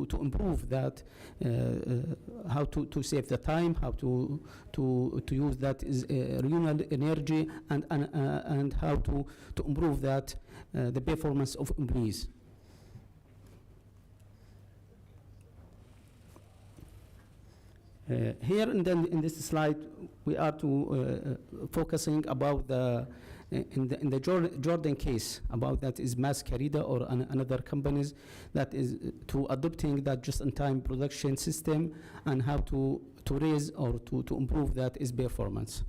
to improve that, how to save the time, how to use that is renewable energy, and how to improve that the performance of employees. Here in this slide, we are focusing about in the Jordan case, about that is Masquerida or another companies that is to adopting that just-in-time production system, and how to raise or to improve that is performance.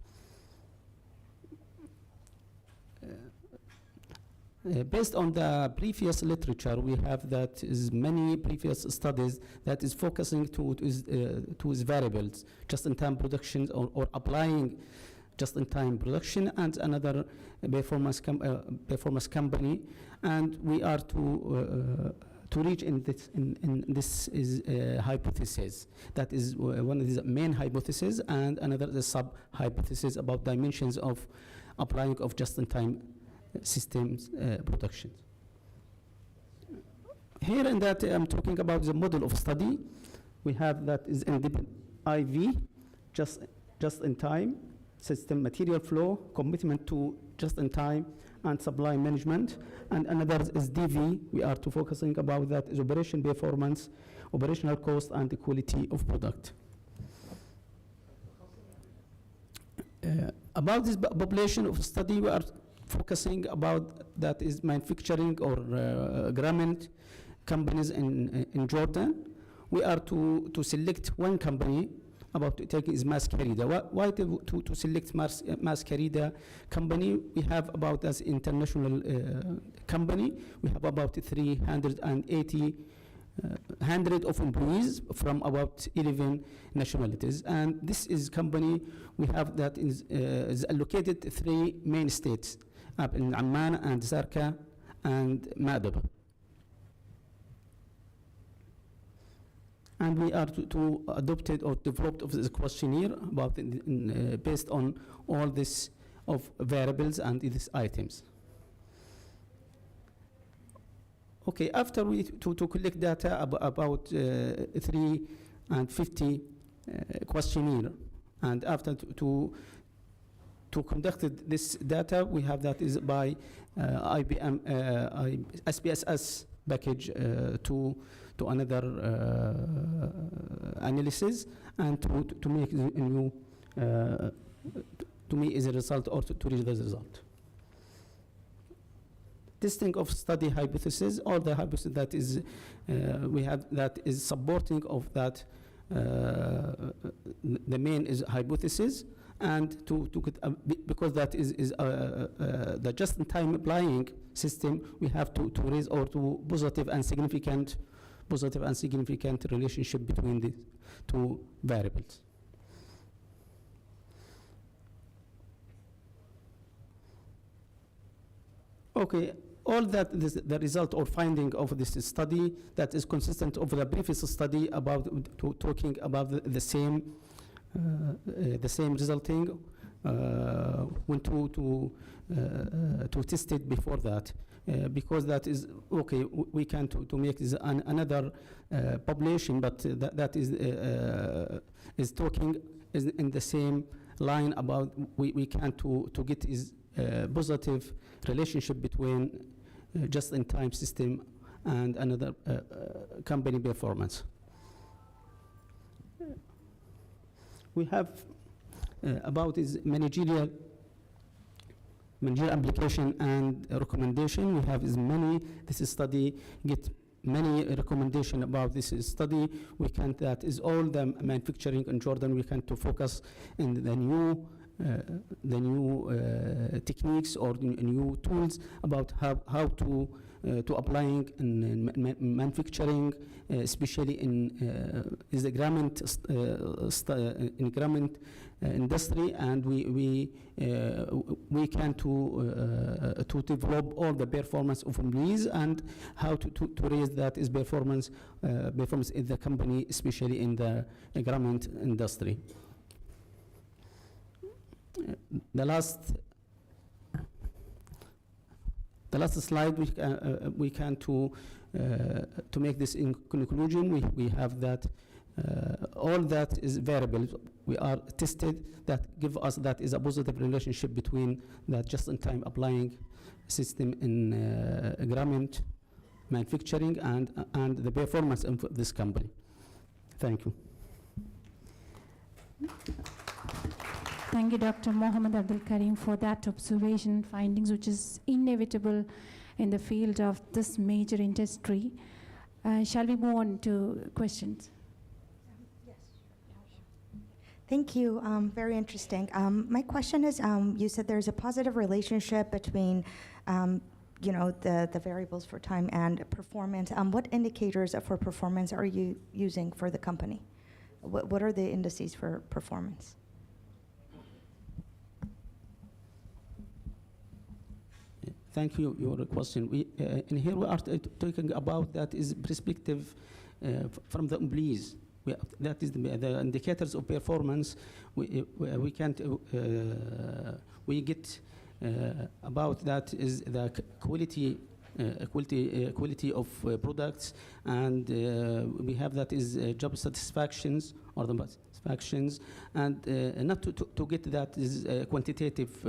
Based on the previous literature, we have that is many previous studies that is focusing to variables, just-in-time production, or applying just-in-time production, and another performance company, and we are to reach in this is hypothesis. That is one of the main hypotheses, and another the sub-hypothesis about dimensions of applying of just-in-time systems production. Here in that I'm talking about the model of study. We have that is independent IV, just-in-time system, material flow, commitment to just-in-time, and supply management. And another is DV. We are to focusing about that is operation performance, operational cost, and the quality of product. About this population of study, we are focusing about that is manufacturing or garment companies in Jordan. We are to select one company about to take is Masquerida. Why to select Masquerida company? We have about as international company. We have about 380 100 of employees from about 11 nationalities, and this is company we have that is allocated 3 main states, up in Amman and Zarqa and Madaba. And we are to adopted or developed of this questionnaire about based on all this of variables and these items. Okay, after we to collect data about 350 questionnaire, and after to conduct this data, we have that is by IBM SPSS package to another analysis, and to make a new to me is a result, or to reach the result. Testing of study hypothesis, all the hypothesis that is we have that is supporting of that the main is hypothesis, and because that is the just-in-time applying system, we have to raise or to positive and significant relationship between the 2 variables. Okay, all that the result or finding of this study that is consistent of the previous study about talking about the same resulting when to test it before that, because that is okay. We can to make this another population, but that is talking is in the same line about we can to get is positive relationship between just-in-time system and another company performance. We have about is managerial application and recommendation. We have is many. This study get many recommendation about this study. We can that is all the manufacturing in Jordan. We can to focus in the new techniques or new tools about how to applying in manufacturing, especially in the garment industry, and we can to develop all the performance of employees and how to raise that is performance in the company, especially in the garment industry. The last slide we can to to make this in conclusion, we have that all that is variables we are tested that give us that is a positive relationship between that just-in-time applying system in garment manufacturing and the performance of this company. Thank you. Thank you, Dr. Mohammed Abdul Karim, for that observation findings, which is inevitable in the field of this major industry. Shall we move on to questions? Yes. Thank you. Very interesting. My question is, you said there's a positive relationship between the variables for time and performance. What indicators for performance are you using for the company? What are the indices for performance? Thank you. Your question. In here we are talking about that is perspective from the employees. That is the indicators of performance. We can't. We get about that is the quality of products, and we have that is job satisfactions or the satisfactions, and not to get that is quantitative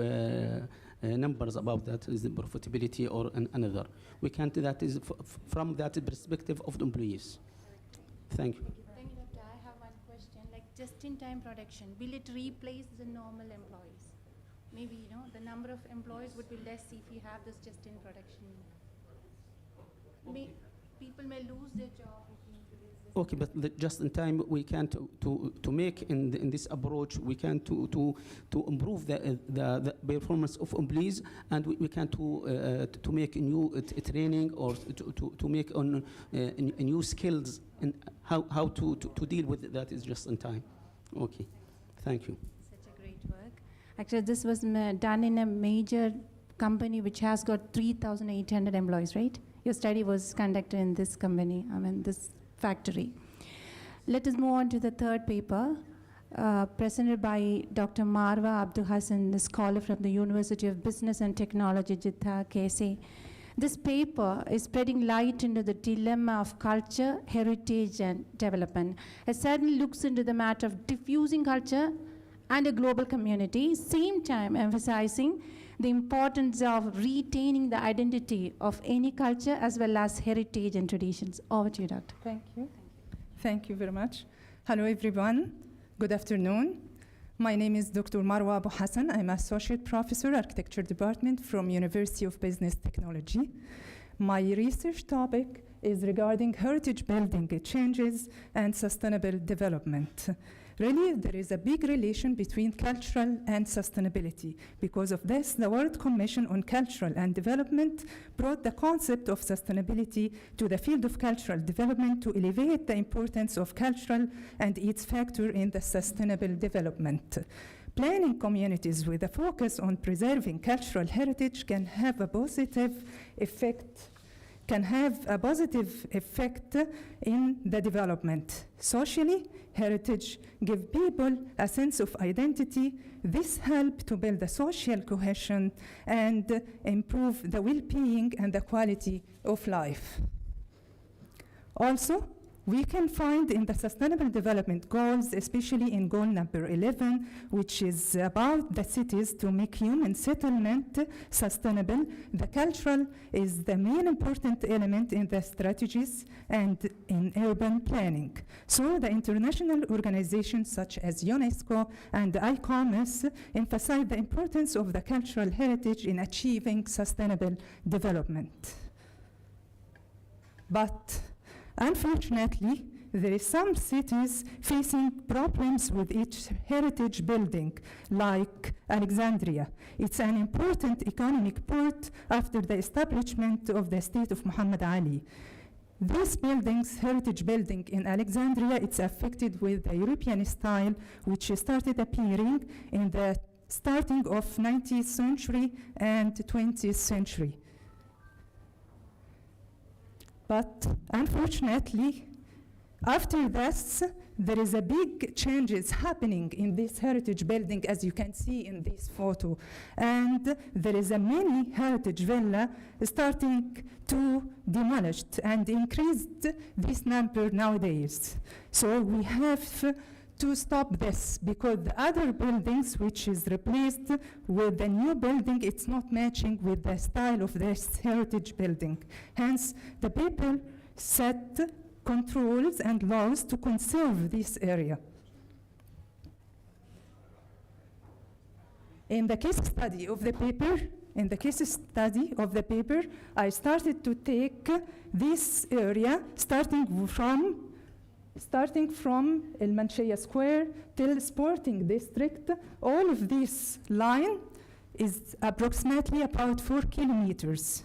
numbers about that is the profitability or another. We can't that is from that perspective of the employees. Thank you. Thank you, Doctor. I have one question. Like just-in-time production, will it replace the normal employees? Maybe the number of employees would be less if you have this just-in production. People may lose their job. Okay, but just in time we can to make in this approach we can to improve the performance of employees, and we can to make a new training or to make on new skills and how to deal with that is just in time. Okay, thank you. Such a great work. Actually, this was done in a major company which has got 3,800 employees, right? Your study was conducted in this company, this factory. Let us move on to the third paper, presented by Dr. Marwa Abdul Hassan, the scholar from the University of Business and Technology, Jeddah, KSA. This paper is spreading light into the dilemma of culture, heritage, and development. It certainly looks into the matter of diffusing culture and a global community, same time emphasizing the importance of retaining the identity of any culture as well as heritage and traditions. Over to you, Doctor. Thank you. Thank you very much. Hello, everyone. Good afternoon. My name is Dr. Marwa Abu Hassan. I'm Associate Professor, Architecture Department from University of Business Technology. My research topic is regarding heritage building changes and sustainable development. Really, there is a big relation between cultural and sustainability. Because of this, the World Commission on Cultural and Development brought the concept of sustainability to the field of cultural development to elevate the importance of cultural and its factor in the sustainable development. Planning communities with a focus on preserving cultural heritage can have a positive effect in the development. Socially, heritage give people a sense of identity. This helps to build a social cohesion and improve the well-being and the quality of life. Also, we can find in the Sustainable Development Goals, especially in goal number 11, which is about the cities to make human settlement sustainable, the cultural is the main important element in the strategies and in urban planning. So the international organizations such as UNESCO and ICOMOS emphasize the importance of the cultural heritage in achieving sustainable development. But unfortunately, there is some cities facing problems with each heritage building, like Alexandria. It's an important economic port after the establishment of the state of Muhammad Ali. This building's heritage building in Alexandria, it's affected with the European style, which started appearing in the starting of 19th century and 20th century. But unfortunately, After this, there is a big changes happening in this heritage building, as you can see in this photo. And there is a many heritage villa starting to demolished and increased this number nowadays. So we have to stop this, because the other buildings which is replaced with the new building, it's not matching with the style of this heritage building. Hence, the people set controls and laws to conserve this area. In the case study of the paper, I started to take this area starting from El Manshia Square till Sporting District. All of this line is approximately about 4 kilometers.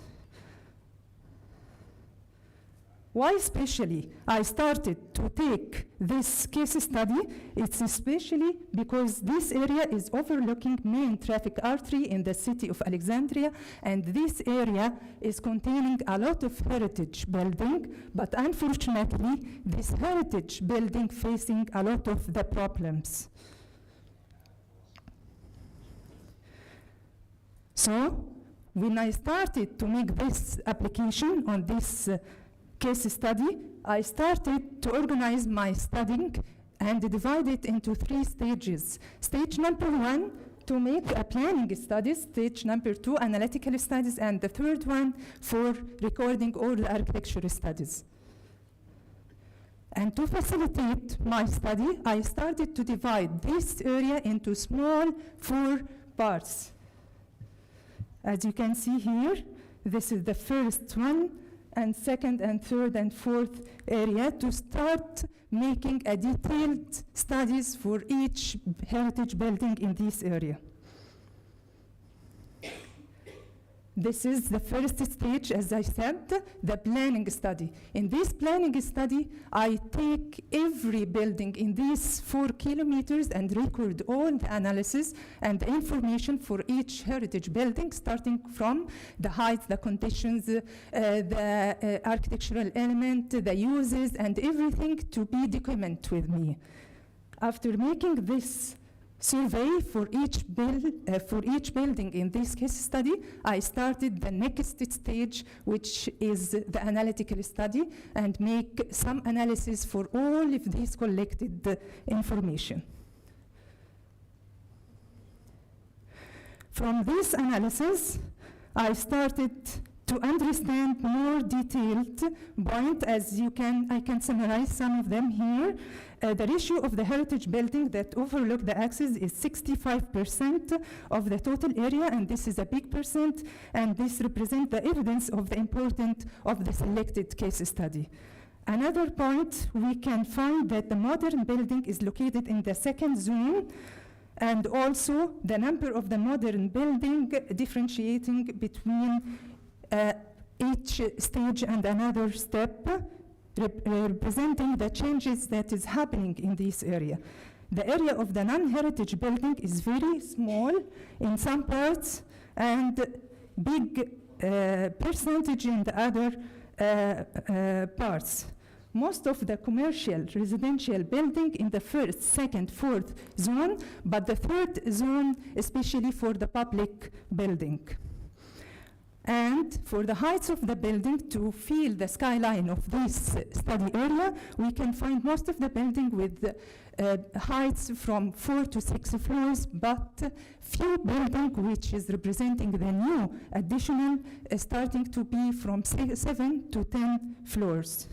Why especially I started to take this case study? It's especially because this area is overlooking main traffic artery in the city of Alexandria, and this area is containing a lot of heritage building, but unfortunately, this heritage building facing a lot of the problems. So, when I started to make this application on this case study, I started to organize my studying and divide it into 3 stages. Stage number 1, to make a planning studies. Stage number 2, analytical studies. And the third one, for recording all the architecture studies. And to facilitate my study, I started to divide this area into small 4 parts. As you can see here, this is the first one, and second and third and fourth area, to start making a detailed studies for each heritage building in this area. This is the first stage, as I said, the planning study. In this planning study, I take every building in these 4 kilometers and record all the analysis and the information for each heritage building, starting from the height, the conditions, the architectural element, the uses, and everything to be documented with me. After making this survey for each building in this case study, I started the next stage, which is the analytical study, and make some analysis for all of this collected information. From this analysis, I started to understand more detailed point, as I can summarize some of them here. The ratio of the heritage building that overlook the axis is 65% of the total area, and this is a big percent, and this represents the evidence of the importance of the selected case study. Another point, we can find that the modern building is located in the second zone, and also the number of the modern building differentiating between each stage and another step, representing the changes that is happening in this area. The area of the non-heritage building is very small in some parts and big percentage in the other parts. Most of the commercial residential building in the first, second, fourth zone, but the third zone especially for the public building. And for the heights of the building, to feel the skyline of this study area, we can find most of the building with heights from 4 to 6 floors, but few building which is representing the new additional starting to be from 7 to 10 floors.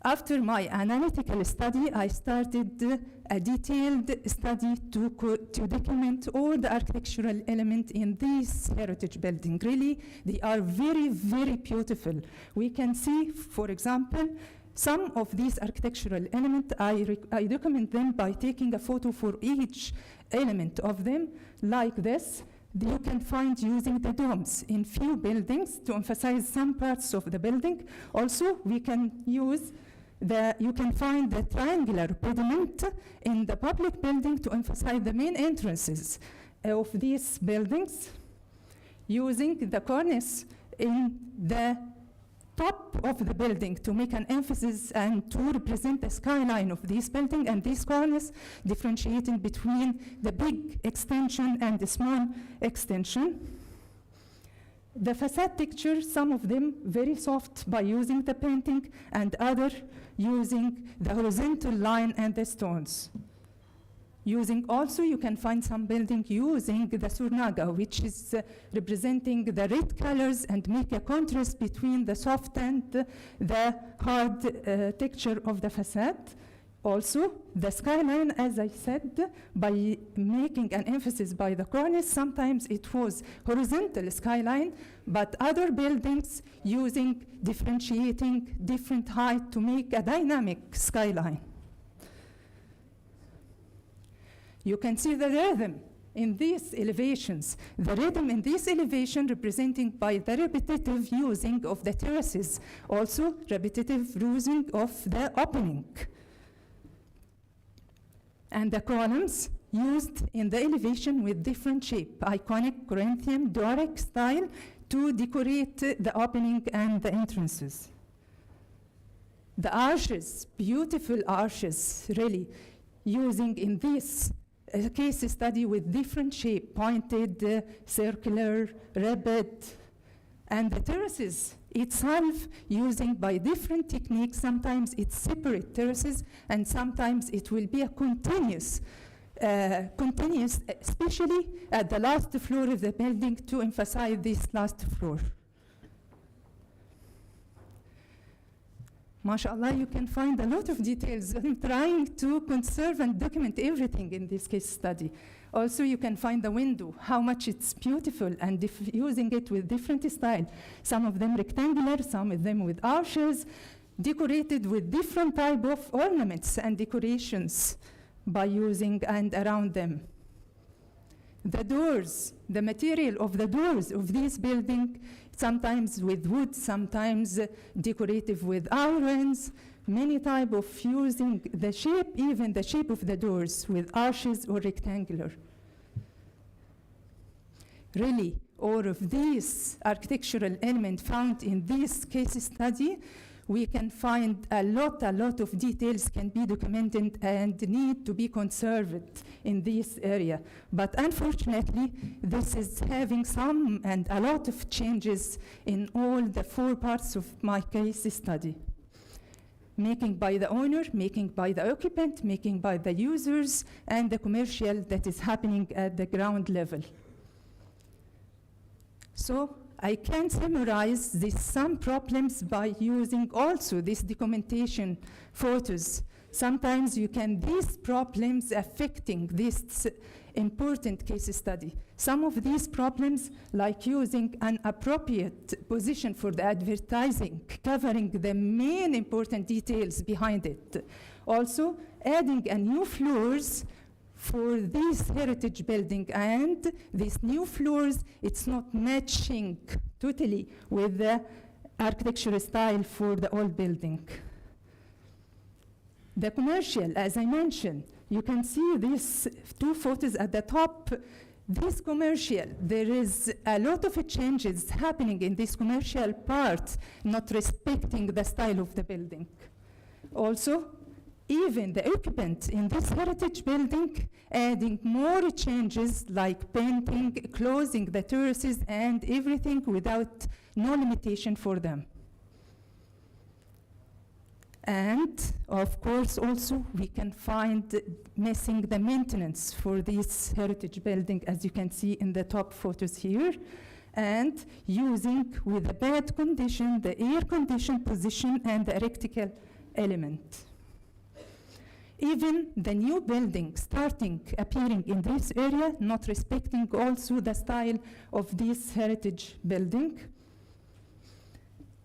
After my analytical study, I started a detailed study to document all the architectural elements in this heritage building. Really, they are very, very beautiful. We can see, for example, some of these architectural elements, I document them by taking a photo for each element of them, like this. You can find using the domes in few buildings to emphasize some parts of the building. Also, we can use you can find the triangular pediment in the public building to emphasize the main entrances of these buildings, using the cornice in the top of the building to make an emphasis and to represent the skyline of this building, and this cornice differentiating between the big extension and the small extension. The facade texture, some of them very soft by using the painting, and other using the horizontal line and the stones. Using also, you can find some building using the surnaga, which is representing the red colors and make a contrast between the soft and the hard texture of the facade. Also, the skyline, as I said, by making an emphasis by the cornice, sometimes it was horizontal skyline, but other buildings using differentiating different height to make a dynamic skyline. You can see the rhythm in these elevations. The rhythm in this elevation representing by the repetitive using of the terraces, also repetitive using of the opening. And the columns used in the elevation with different shape, iconic Corinthian Doric style to decorate the opening and the entrances. The arches, beautiful arches, really, using in this case study with different shape, pointed, circular, rapid, and the terraces itself using by different techniques. Sometimes it's separate terraces, and sometimes it will be a continuous, especially at the last floor of the building to emphasize this last floor. MashaAllah, you can find a lot of details. I'm trying to conserve and document everything in this case study. Also, you can find the window, how much it's beautiful, and using it with different style. Some of them rectangular, some of them with arches, decorated with different type of ornaments and decorations by using and around them. The doors, the material of the doors of this building, sometimes with wood, sometimes decorative with irons, many type of using the shape, even the shape of the doors with arches or rectangular. Really, all of these architectural elements found in this case study, we can find a lot of details can be documented and need to be conserved in this area. But unfortunately, this is having some and a lot of changes in all the 4 parts of my case study. Making by the owner, making by the occupant, making by the users, and the commercial that is happening at the ground level. So I can summarize these some problems by using also this documentation photos. Sometimes you can, these problems affecting this important case study. Some of these problems, like using an appropriate position for the advertising, covering the main important details behind it. Also, adding a new floors for this heritage building, and these new floors, it's not matching totally with the architectural style for the old building. The commercial, as I mentioned, you can see these 2 photos at the top. This commercial, there is a lot of changes happening in this commercial part, not respecting the style of the building. Also, even the occupant in this heritage building adding more changes like painting, closing the terraces, and everything without no limitation for them. And of course, also we can find missing the maintenance for this heritage building, as you can see in the top photos here, and using with a bad condition the air condition position and the electrical element. Even the new building starting appearing in this area, not respecting also the style of this heritage building.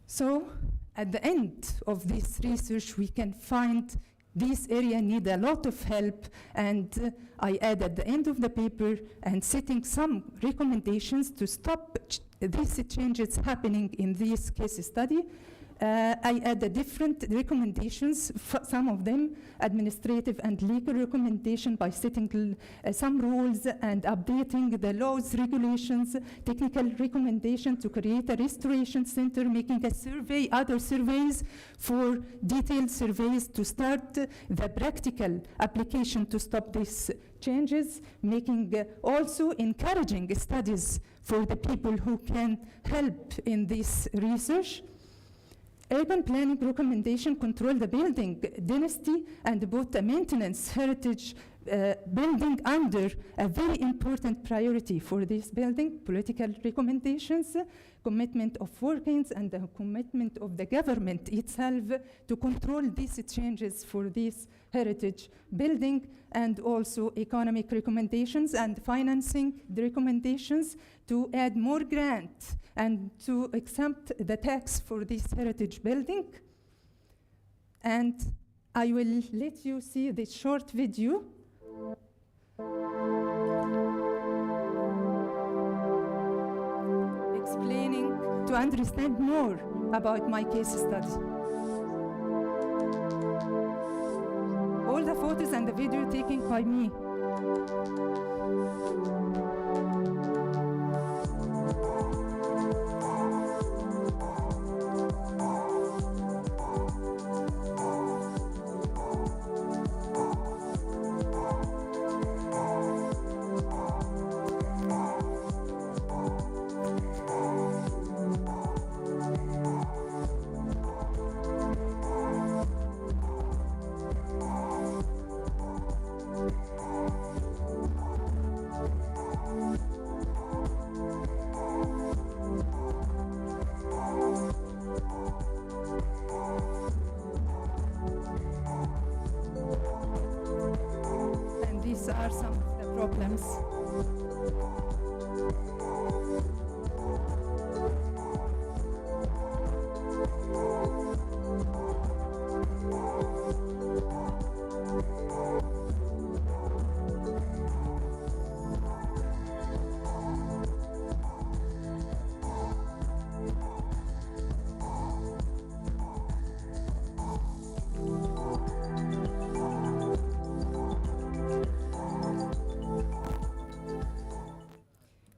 So at the end of this research, we can find this area need a lot of help, and I add at the end of the paper and setting some recommendations to stop these changes happening in this case study, I add the different recommendations, some of them administrative and legal recommendation by setting some rules and updating the laws, regulations, technical recommendation to create a restoration center, making a survey, other surveys for detailed surveys to start the practical application to stop these changes, making also encouraging studies for the people who can help in this research. Urban planning recommendation control the building density and put a maintenance heritage building under a very important priority for this building. Political recommendations, commitment of workings and the commitment of the government itself to control these changes for this heritage building, and also economic recommendations and financing the recommendations to add more grant and to exempt the tax for this heritage building. And I will let you see this short video. Explaining to understand more about my case study. All the photos and the video taken by me. These are some of the problems.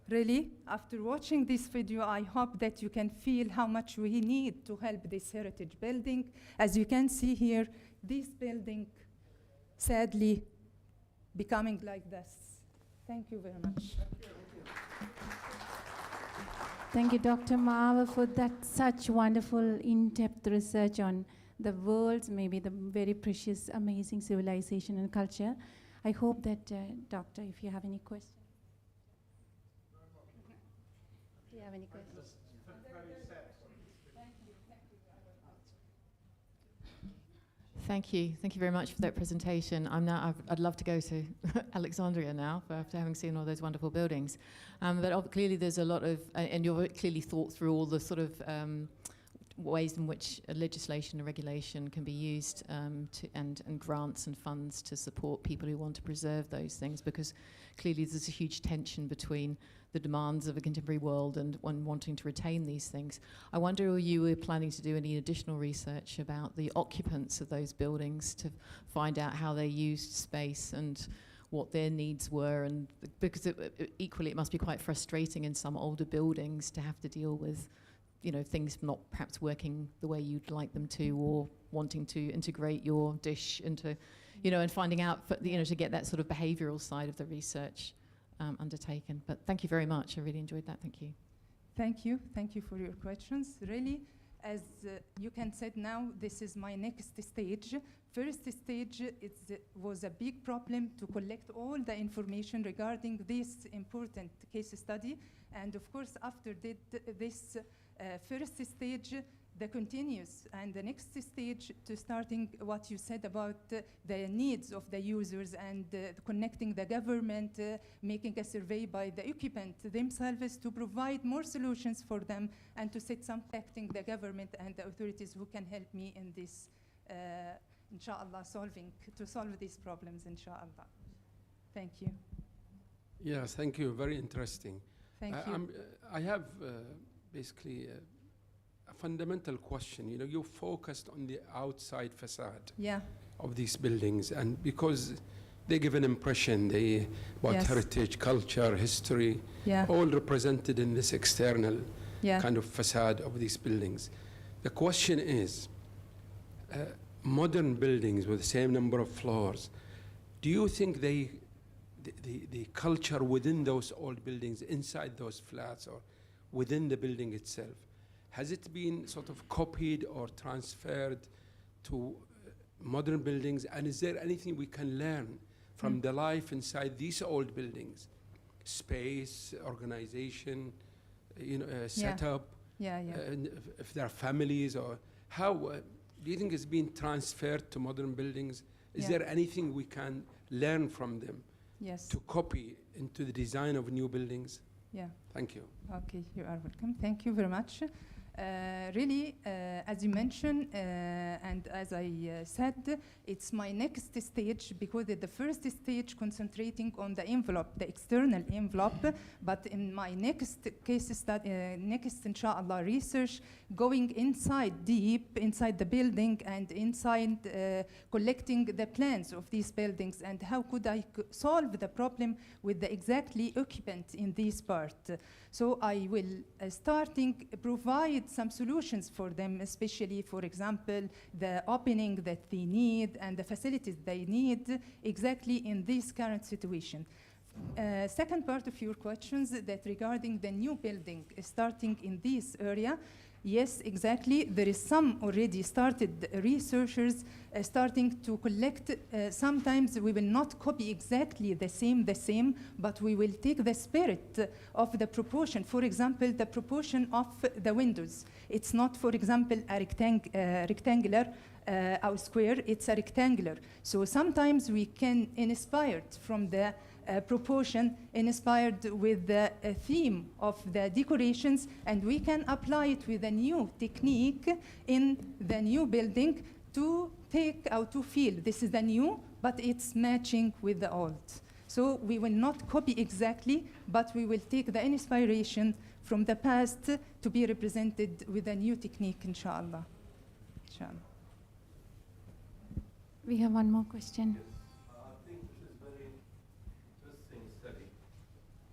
Really, after watching this video, I hope that you can feel how much we need to help this heritage building. As you can see here, this building sadly becoming like this. Thank you very much. Thank you, Dr. Marwa, for that such wonderful in-depth research on the world's, maybe the very precious, amazing civilization and culture. I hope that, Doctor, if you have any questions. Do you have any questions? Thank you. Thank you very much for that presentation. I'd love to go to Alexandria now after having seen all those wonderful buildings. But clearly there's a lot of, and you've clearly thought through all the sort of ways in which legislation and regulation can be used and grants and funds to support people who want to preserve those things, because clearly there's a huge tension between the demands of a contemporary world and one wanting to retain these things. I wonder if you were planning to do any additional research about the occupants of those buildings to find out how they used space and what their needs were, and because equally it must be quite frustrating in some older buildings to have to deal with, you know, things not perhaps working the way you'd like them to, or wanting to integrate your dish into, you know, and finding out, you know, to get that sort of behavioral side of the research undertaken. But thank you very much. I really enjoyed that. Thank you. Thank you. Thank you for your questions. Really, as you can say now, this is my next stage. First stage was a big problem to collect all the information regarding this important case study. And of course, after this first stage, the continuous, and the next stage to starting what you said about the needs of the users and connecting the government, making a survey by the occupant themselves to provide more solutions for them, and to set some connecting the government and the authorities who can help me in this, inshallah, to solve these problems, inshallah. Thank you. Yes, thank you. Very interesting. Thank you. I have basically a fundamental question. You know, you focused on the outside facade Yeah. of these buildings, and because they give an impression, about Yes. heritage, culture, history, Yeah. all represented in this external Yeah. kind of facade of these buildings. The question is, modern buildings with the same number of floors, do you think the culture within those old buildings, inside those flats or within the building itself, has it been sort of copied or transferred to modern buildings? And is there anything we can learn from the life inside these old buildings? Space, organization, setup, Yeah. Yeah. and if there are families, or how do you think it's been transferred to modern buildings? Is Yeah. there anything we can learn from them Yes. to copy into the design of new buildings? Yeah. Thank you. Okay, you are welcome. Thank you very much. Really, as you mentioned, and as I said, it's my next stage, because at the first stage concentrating on the envelope, the external envelope, but in my next case study, next inshallah research, going inside, deep inside the building and inside collecting the plans of these buildings, and how could I solve the problem with the exactly occupant in this part. So I will starting provide some solutions for them, especially, for example, the opening that they need and the facilities they need exactly in this current situation. Second part of your questions that regarding the new building starting in this area. Yes, exactly. There is some already started researchers starting to collect. Sometimes we will not copy exactly the same, but we will take the spirit of the proportion. For example, the proportion of the windows. It's not, for example, a rectangular or square. It's a rectangular. So sometimes we can inspire from the proportion, inspired with the theme of the decorations, and we can apply it with a new technique in the new building to take out to feel this is the new, but it's matching with the old. So we will not copy exactly, but we will take the inspiration from the past to be represented with a new technique, inshallah. Inshallah. We have one more question. I think this is very interesting study,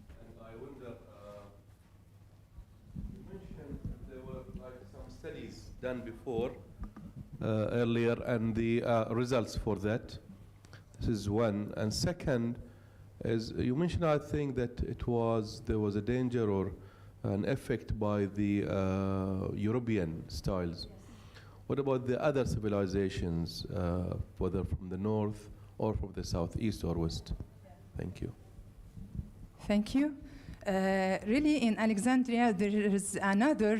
and I wonder, you mentioned there were like some studies done before, earlier, and the results for that. This is one. And second is, you mentioned, I think, that there was a danger or an effect by the European styles. What about the other civilizations, whether from the north or from the southeast or west? Thank you. Thank you. Really, in Alexandria, there is another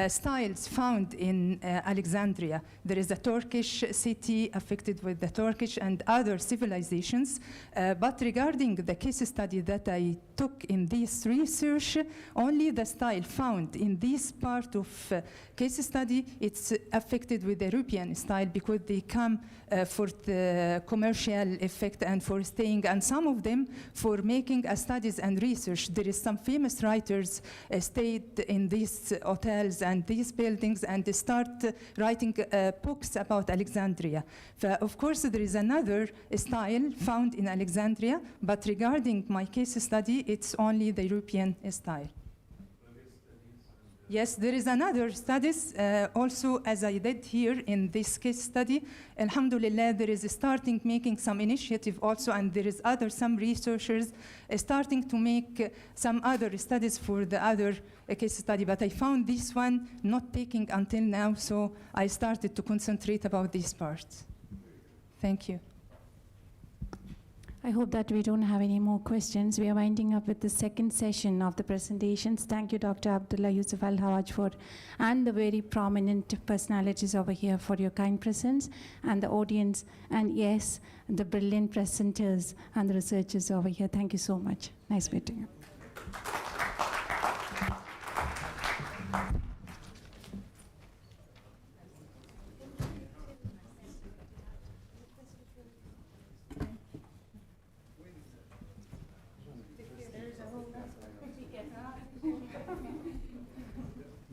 styles found in Alexandria. There is a Turkish city affected with the Turkish and other civilizations. But regarding the case study that I took in this research, only the style found in this part of case study, it's affected with the European style, because they come for the commercial effect and for staying, and some of them for making studies and research. There is some famous writers stayed in these hotels and these buildings and they start writing books about Alexandria. Of course, there is another style found in Alexandria, but regarding my case study, it's only the European style. Yes, there is another studies also, as I did here in this case study. Alhamdulillah, there is starting making some initiative also, and there is some researchers starting to make some other studies for the other case study. But I found this one not taking until now, so I started to concentrate about this part. Thank you. I hope that we don't have any more questions. We are winding up with the second session of the presentations. Thank you, Dr. Abdullah Yusuf Al-Hawaj, and the very prominent personalities over here for your kind presence, and the audience, and yes, the brilliant presenters and the researchers over here. Thank you so much. Nice meeting you.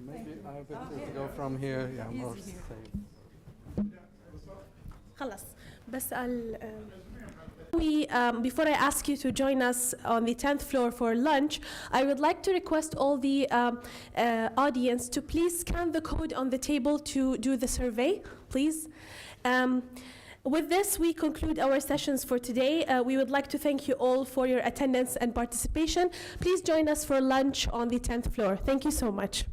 Maybe I happy to go from here. Yeah, more safe. خلاص بسأل before I ask you to join us on the 10th floor for lunch, I would like to request all the audience to please scan the code on the table to do the survey, please. With this, we conclude our sessions for today. We would like to thank you all for your attendance and participation. Please join us for lunch on the 10th floor. Thank you so much.